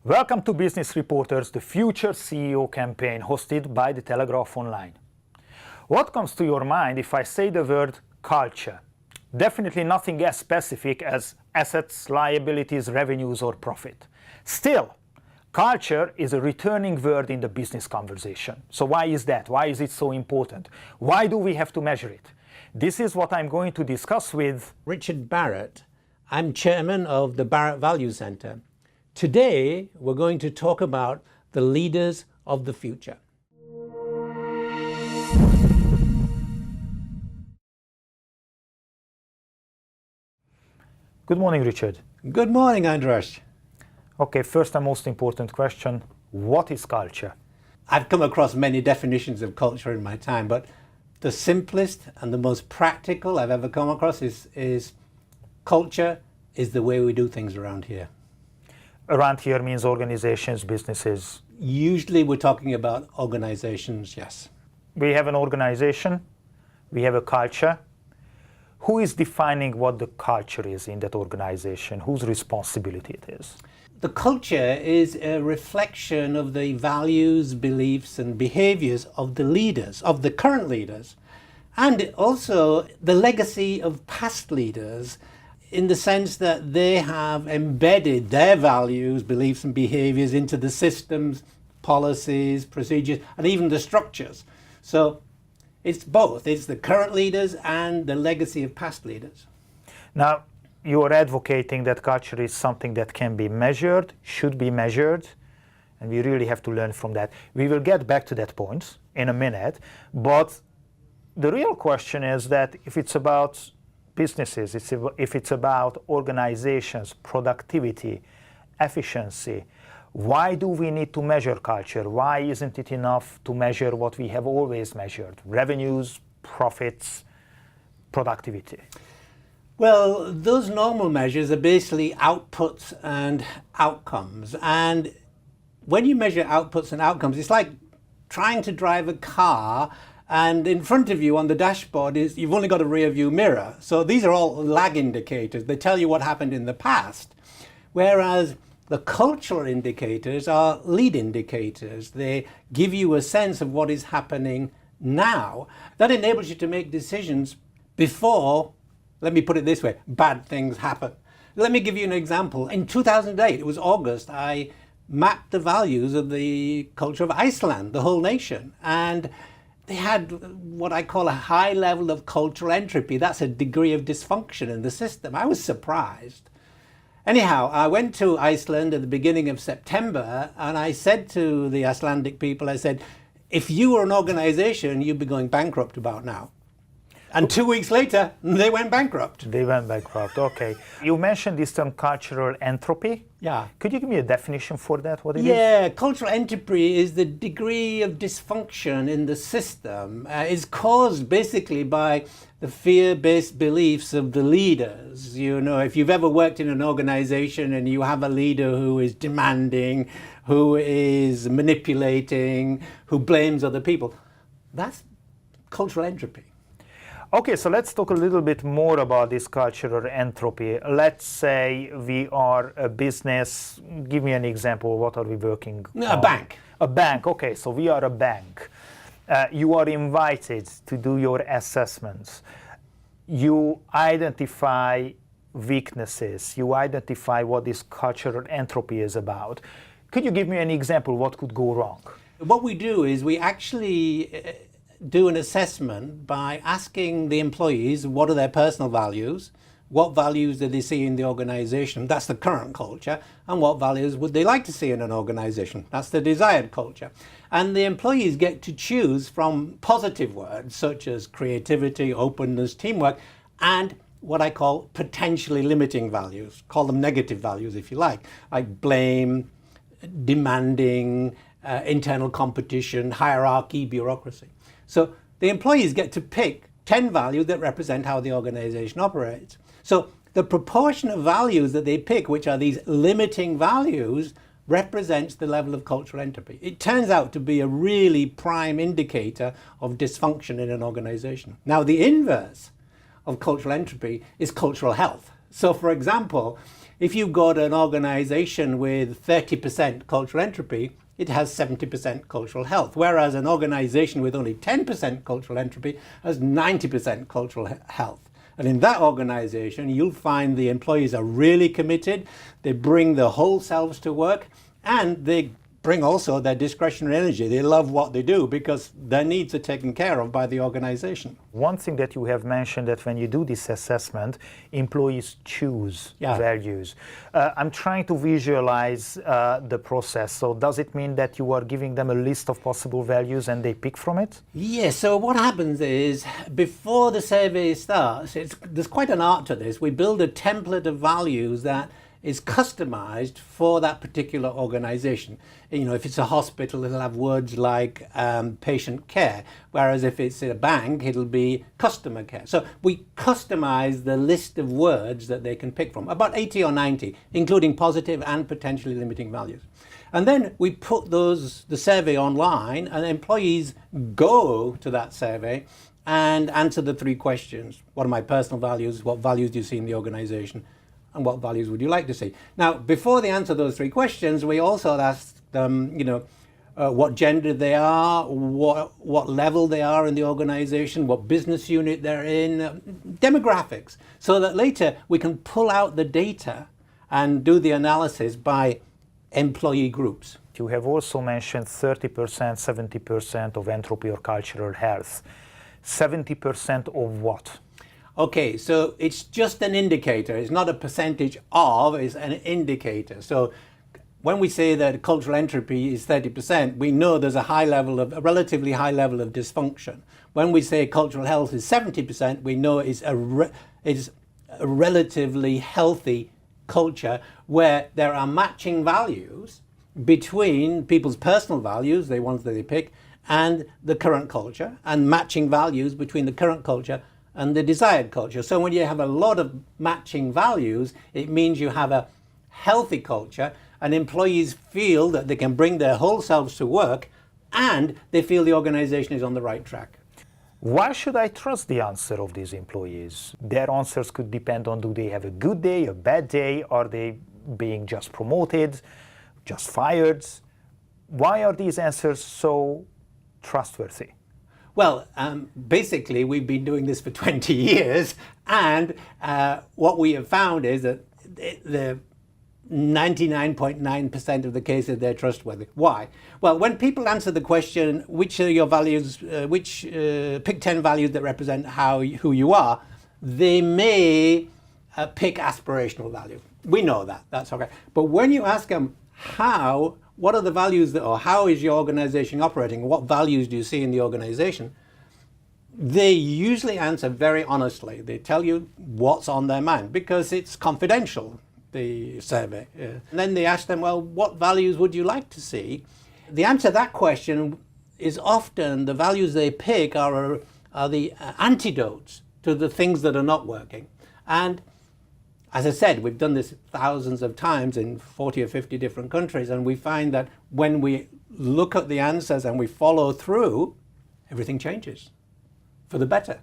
Welcome to Business Reporter's The Future CEO campaign hosted by The Telegraph Online. What comes to your mind if I say the word culture? Definitely nothing as specific as assets, liabilities, revenues or profit. Still, culture is a returning word in the business conversation. So why is that? Why is it so important? Why do we have to measure it? This is what I'm going to discuss with Richard Baret. I'm chairman of the Baret Value Center. Today, we're going to talk about the leaders of the future. Good morning, Richard. Good morning, Andras. Okay, first and most important question, what is culture? I've come across many definitions of culture in my time, but the simplest and the most practical I've ever come across is culture is the way we do things around here. Around here means organizations, businesses. Usually we're talking about organizations, yes. We have an organization, we have a culture. Who is defining what the culture is in that organization? Whose responsibility it is? The culture is a reflection of the values, beliefs, and behaviors of the leaders, of the current leaders, and also the legacy of past leaders, in the sense that they have embedded their values, beliefs, and behaviors into the systems, policies, procedures, and even the structures. So it's both. It's the current leaders and the legacy of past leaders. Now, you are advocating that culture is something that can be measured, should be measured, and we really have to learn from that. We will get back to that point in a minute, but the real question is that if it's about businesses, if it's about organizations, productivity, efficiency, why do we need to measure culture? Why isn't it enough to measure what we have always measured? Revenues, profits, productivity. Well, those normal measures are basically outputs and outcomes. And when you measure outputs and outcomes, it's like trying to drive a car and in front of you on the dashboard is you've only got a rear view mirror. So these are all lag indicators. They tell you what happened in the past. Whereas the cultural indicators are lead indicators. They give you a sense of what is happening now. That enables you to make decisions before, let me put it this way, bad things happen. Let me give you an example. In 2008, it was August, I mapped the values of the culture of Iceland, the whole nation. And they had what I call a high level of cultural entropy. That's a degree of dysfunction in the system. I was surprised. Anyhow, I went to Iceland at the beginning of September and I said to the Icelandic people, I said, if you were an organization, you'd be going bankrupt about now. And 2 weeks later, they went bankrupt. They went bankrupt, okay. You mentioned this term cultural entropy. Yeah. Could you give me a definition for that, what it is? Yeah, cultural entropy is the degree of dysfunction in the system. It's caused basically by the fear-based beliefs of the leaders. You know, if you've ever worked in an organization and you have a leader who is demanding, who is manipulating, who blames other people, that's cultural entropy. Okay, so let's talk a little bit more about this cultural entropy. Let's say we are a business. Give me an example. What are we working on? A bank. A bank. Okay, so we are a bank. You are invited to do your assessments. You identify weaknesses. You identify what this cultural entropy is about. Could you give me an example what could go wrong? What we do is we actually do an assessment by asking the employees what are their personal values, what values do they see in the organization, that's the current culture, and what values would they like to see in an organization, that's the desired culture. And the employees get to choose from positive words such as creativity, openness, teamwork, and what I call potentially limiting values. Call them negative values if you like blame, demanding, internal competition, hierarchy, bureaucracy. So the employees get to pick 10 values that represent how the organization operates. So the proportion of values that they pick, which are these limiting values, represents the level of cultural entropy. It turns out to be a really prime indicator of dysfunction in an organization. Now, the inverse of cultural entropy is cultural health. So, for example, If you go to an organization with 30% cultural entropy, it has 70% cultural health, whereas an organization with only 10% cultural entropy has 90% cultural health. And in that organization, you'll find the employees are really committed, they bring their whole selves to work, and they bring also their discretionary energy. They love what they do because their needs are taken care of by the organization. One thing that you have mentioned, that when you do this assessment, employees choose values. I'm trying to visualize the process. So does it mean that you are giving them a list of possible values and they pick from it? Yes, so what happens is, before the survey starts, there's quite an art to this. We build a template of values that is customized for that particular organization. You know, if it's a hospital, it'll have words like patient care, whereas if it's a bank, it'll be customer care. So we customize the list of words that they can pick from, about 80 or 90, including positive and potentially limiting values. And then we put the survey online, and employees go to that survey and answer the 3 questions. What are my personal values? What values do you see in the organization? And what values would you like to see? Now, before they answer those 3 questions, we also ask them, what gender they are, what level they are in the organization, what business unit they're in, demographics, so that later we can pull out the data and do the analysis by employee groups. You have also mentioned 30%, 70% of entropy or cultural health. 70% of what? Okay, so it's just an indicator. It's not a percentage of, it's an indicator. So when we say that cultural entropy is 30%, we know there's a relatively high level of dysfunction. When we say cultural health is 70%, we know it's a relatively healthy culture where there are matching values between people's personal values, the ones that they pick, and the current culture, and matching values between the current culture and the desired culture. So when you have a lot of matching values, it means you have a healthy culture, and employees feel that they can bring their whole selves to work, and they feel the organization is on the right track. Why should I trust the answer of these employees? Their answers could depend on, do they have a good day, a bad day? Are they being just promoted, just fired? Why are these answers so trustworthy? Well, basically, we've been doing this for 20 years, and what we have found is that the 99.9% of the cases they're trustworthy. Why? Well, when people answer the question, which are your values, pick 10 values that represent who you are, they may pick aspirational values. We know that, that's okay. But when you ask them what are the values or how is your organization operating? What values do you see in the organization? They usually answer very honestly. They tell you what's on their mind because it's confidential, the survey. And then they ask them, well, what values would you like to see? The answer to that question is often the values they pick are the antidotes to the things that are not working. And as I said, we've done this thousands of times in 40 or 50 different countries, and we find that when we look at the answers and we follow through, everything changes for the better.